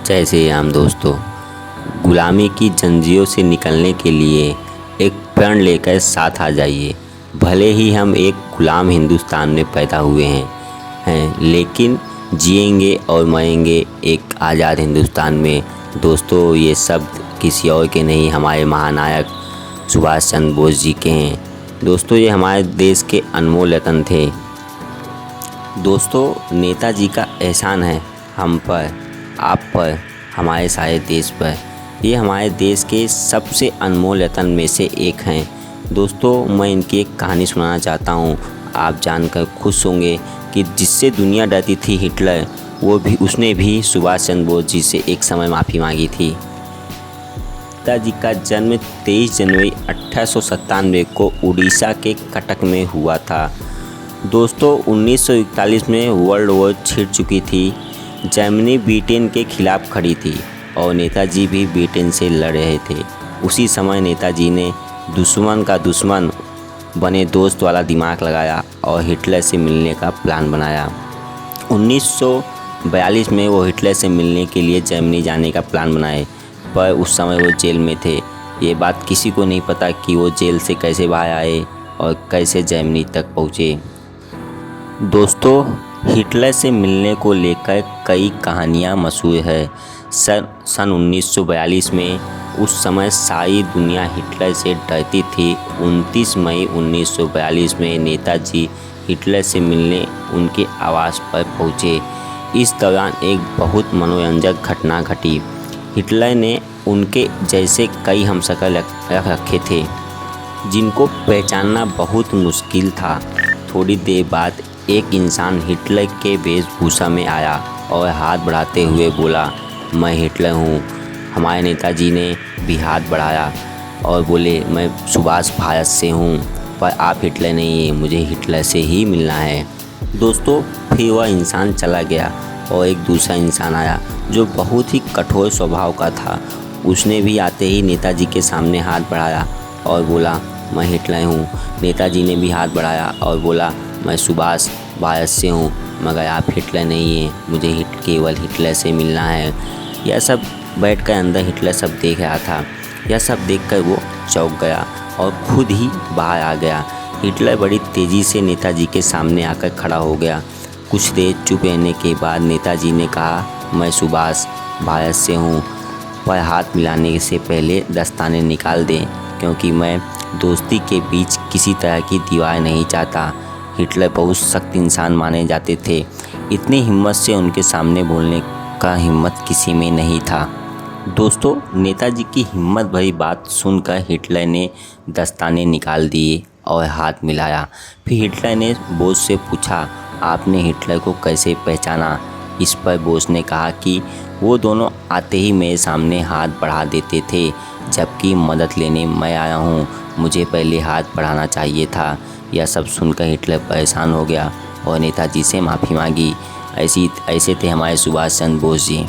जय श्री राम दोस्तों। गुलामी की जंजीरों से निकलने के लिए एक प्रण लेकर साथ आ जाइए। भले ही हम एक गुलाम हिंदुस्तान में पैदा हुए हैं लेकिन जिएंगे और मरेंगे एक आज़ाद हिंदुस्तान में। दोस्तों, ये शब्द किसी और के नहीं, हमारे महानायक सुभाष चंद्र बोस जी के हैं। दोस्तों, ये हमारे देश के अनमोल रत्न थे। दोस्तों, नेताजी का एहसान है हम पर, आप पर, हमारे सारे देश पर। ये हमारे देश के सबसे अनमोल रत्न में से एक हैं। दोस्तों, मैं इनकी एक कहानी सुनाना चाहता हूँ। आप जानकर खुश होंगे कि जिससे दुनिया डरती थी हिटलर, उसने भी सुभाष चंद्र बोस जी से एक समय माफ़ी मांगी थी। नेताजी का जन्म 23 जनवरी 1897 को उड़ीसा के कटक में हुआ था। दोस्तों, 1941 में वर्ल्ड वॉर छिड़ चुकी थी। जर्मनी ब्रिटेन के खिलाफ खड़ी थी और नेताजी भी ब्रिटेन से लड़ रहे थे। उसी समय नेताजी ने दुश्मन का दुश्मन बने दोस्त वाला दिमाग लगाया और हिटलर से मिलने का प्लान बनाया। 1942 में वो हिटलर से मिलने के लिए जर्मनी जाने का प्लान बनाए, पर उस समय वो जेल में थे। ये बात किसी को नहीं पता कि वो जेल से कैसे बाहर आए और कैसे जर्मनी तक पहुँचे। दोस्तों, हिटलर से मिलने को लेकर कई कहानियाँ मशहूर है। सन 1942 में उस समय सारी दुनिया हिटलर से डरती थी। 29 मई 1942 में नेताजी हिटलर से मिलने उनके आवास पर पहुँचे। इस दौरान एक बहुत मनोरंजक घटना घटी। हिटलर ने उनके जैसे कई हमशक्ल रख रखे थे जिनको पहचानना बहुत मुश्किल था। थोड़ी देर बाद एक इंसान हिटलर के वेशभूषा में आया और हाथ बढ़ाते हुए बोला, मैं हिटलर हूँ। हमारे नेताजी ने भी हाथ बढ़ाया और बोले, मैं सुभाष भारत से हूँ, पर आप हिटलर नहीं हैं, मुझे हिटलर से ही मिलना है। दोस्तों, फिर वह इंसान चला गया और एक दूसरा इंसान आया जो बहुत ही कठोर स्वभाव का था। उसने भी आते ही नेताजी के सामने हाथ बढ़ाया और बोला, मैं हिटलर हूँ। नेताजी ने भी हाथ बढ़ाया और बोला, मैं सुभाष भारत से हूँ, मगर आप हिटलर नहीं हैं, मुझे केवल हिटलर से मिलना है। यह सब बैठकर अंदर हिटलर सब देख रहा था। यह सब देखकर वो चौंक गया और खुद ही बाहर आ गया। हिटलर बड़ी तेज़ी से नेताजी के सामने आकर खड़ा हो गया। कुछ देर चुप रहने के बाद नेताजी ने कहा, मैं सुभाष भारत से हूँ, पर हाथ मिलाने से पहले दस्ताने निकाल दें, क्योंकि मैं दोस्ती के बीच किसी तरह की दीवार नहीं चाहता। हिटलर बहुत सख्त इंसान माने जाते थे। इतनी हिम्मत से उनके सामने बोलने का हिम्मत किसी में नहीं था। दोस्तों, नेताजी की हिम्मत भरी बात सुनकर हिटलर ने दस्ताने निकाल दिए और हाथ मिलाया। फिर हिटलर ने बोस से पूछा, आपने हिटलर को कैसे पहचाना? इस पर बोस ने कहा कि वो दोनों आते ही मेरे सामने हाथ बढ़ा देते थे, जबकि मदद लेने मैं आया हूँ, मुझे पहले हाथ बढ़ाना चाहिए था। यह सब सुनकर हिटलर परेशान हो गया और नेताजी से माफ़ी मांगी। ऐसे थे हमारे सुभाष चंद्र बोस जी।